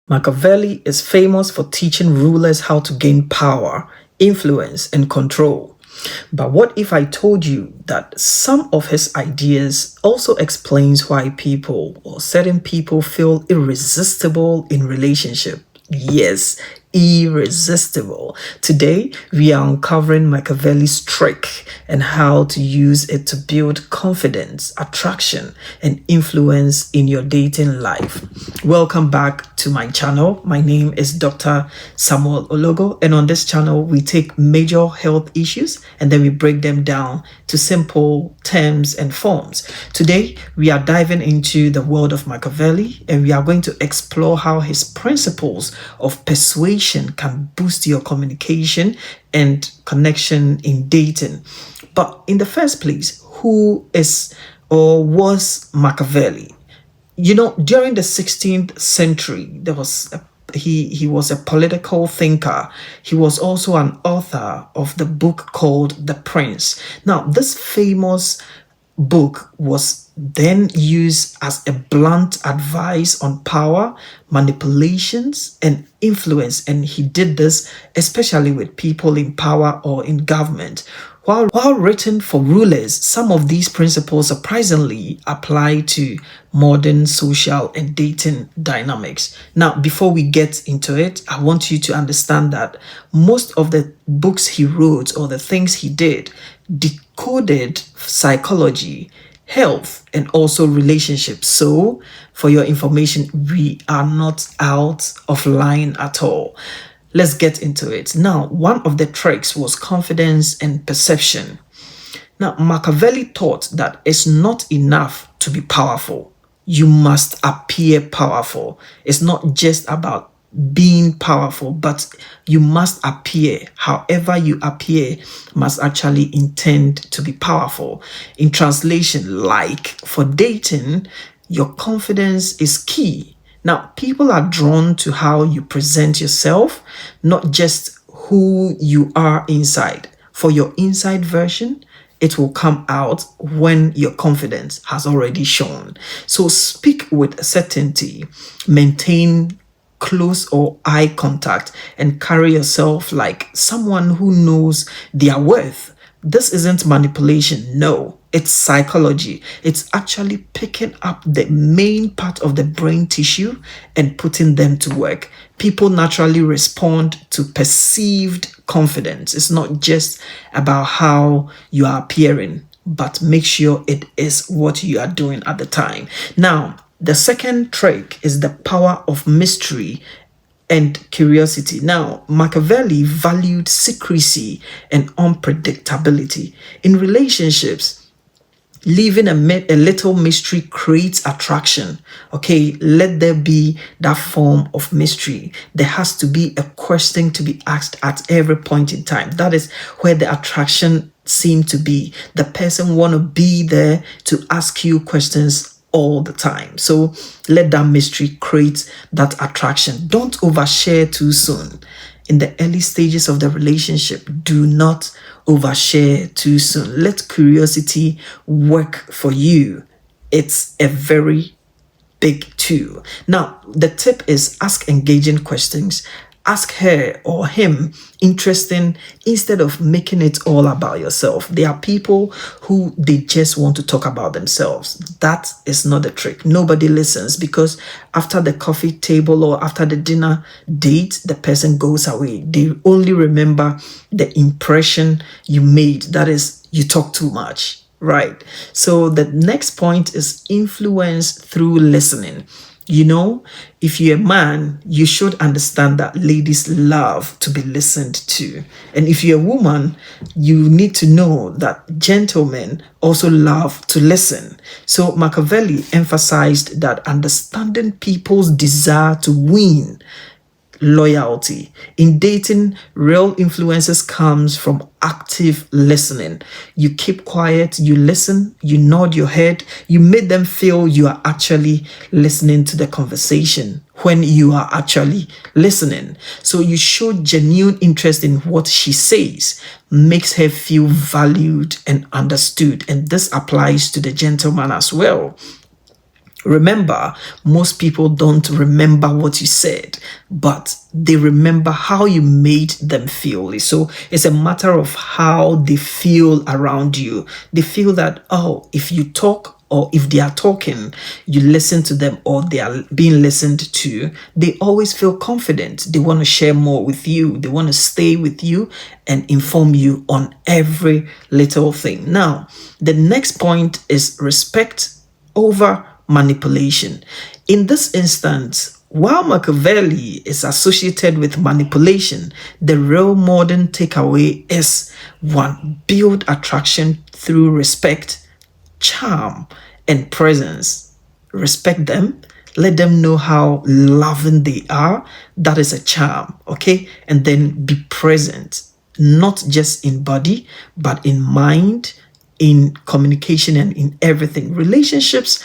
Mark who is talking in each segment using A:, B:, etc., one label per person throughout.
A: Machiavelli is famous for teaching rulers how to gain power, influence, and control. But what if I told you that some of his ideas also explains why people or certain people feel irresistible in relationship? Yes, irresistible. Today, we are uncovering Machiavelli's trick and how to use it to build confidence, attraction, and influence in your dating life. Welcome back to my channel. My name is Dr. Samuel Ologo, and on this channel, we take major health issues and then we break them down to simple terms and forms. Today, we are diving into the world of Machiavelli, and we are going to explore how his principles of persuasion can boost your communication and connection in dating. But in the first place, who is or was Machiavelli? During the 16th century, he was a political thinker. He was also an author of the book called The Prince. Now, this famous book was then used as a blunt advice on power, manipulations, and influence. And he did this especially with people in power or in government. While written for rulers, some of these principles surprisingly apply to modern social and dating dynamics. Now, before we get into it, I want you to understand that most of the books he wrote or the things he did decoded psychology, health, and also relationships. So, for your information, we are not out of line at all. Let's get into it. Now, one of the tricks was confidence and perception. Now, Machiavelli taught that it's not enough to be powerful. You must appear powerful. It's not just about being powerful, but you must appear. However you appear must actually intend to be powerful. In translation, like for dating, your confidence is key. Now, people are drawn to how you present yourself, not just who you are inside. For your inside version, it will come out when your confidence has already shown. So speak with certainty, maintain close or eye contact, and carry yourself like someone who knows their worth. This isn't manipulation, no. It's psychology. It's actually picking up the main part of the brain tissue and putting them to work. People naturally respond to perceived confidence. It's not just about how you are appearing, but make sure it is what you are doing at the time. Now, the second trick is the power of mystery and curiosity. Now, Machiavelli valued secrecy and unpredictability. In relationships, leaving a little mystery creates attraction. Okay, let there be that form of mystery. There has to be a question to be asked at every point in time. That is where the attraction seems to be. The person want to be there to ask you questions all the time. So let that mystery create that attraction. Don't overshare too soon. In the early stages of the relationship, do not overshare too soon. Let curiosity work for you. It's a very big tool. Now, the tip is ask engaging questions. Ask her or him interesting instead of making it all about yourself. There are people who they just want to talk about themselves. That is not the trick. Nobody listens because after the coffee table or after the dinner date, the person goes away. They only remember the impression you made. That is, you talk too much, right? So the next point is influence through listening. If you're a man, you should understand that ladies love to be listened to. And if you're a woman, you need to know that gentlemen also love to listen. So Machiavelli emphasized that understanding people's desire to win, loyalty. In dating, real influences comes from active listening. You keep quiet, you listen, you nod your head, you make them feel you are actually listening to the conversation when you are actually listening. So you show genuine interest in what she says, makes her feel valued and understood. And this applies to the gentleman as well. Remember, most people don't remember what you said, but they remember how you made them feel. So it's a matter of how they feel around you. They feel that, oh, if you talk or if they are talking, you listen to them or they are being listened to, they always feel confident. They want to share more with you. They want to stay with you and inform you on every little thing. Now, the next point is respect over manipulation. In this instance, while Machiavelli is associated with manipulation, the real modern takeaway is one: build attraction through respect, charm, and presence. Respect them, let them know how loving they are. That is a charm, okay? And then be present, not just in body, but in mind, in communication, and in everything. Relationships,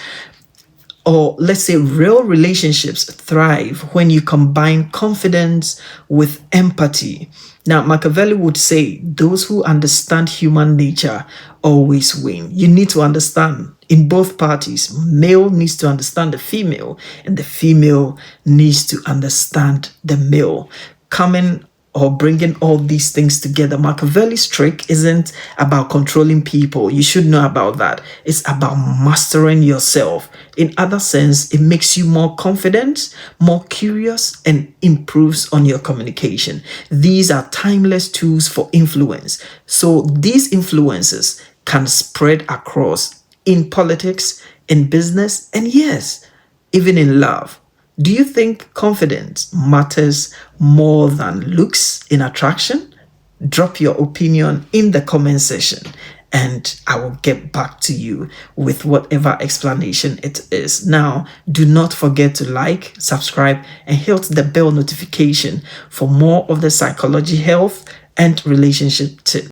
A: or let's say real relationships, thrive when you combine confidence with empathy. Now, Machiavelli would say those who understand human nature always win. You need to understand in both parties. Male needs to understand the female, and the female needs to understand the male. Coming or bringing all these things together. Machiavelli's trick isn't about controlling people. You should know about that. It's about mastering yourself. In other sense, it makes you more confident, more curious, and improves on your communication. These are timeless tools for influence. So these influences can spread across in politics, in business, and yes, even in love. Do you think confidence matters more than looks in attraction? Drop your opinion in the comment section and I will get back to you with whatever explanation it is. Now, do not forget to like, subscribe, and hit the bell notification for more of the psychology, health, and relationship tips.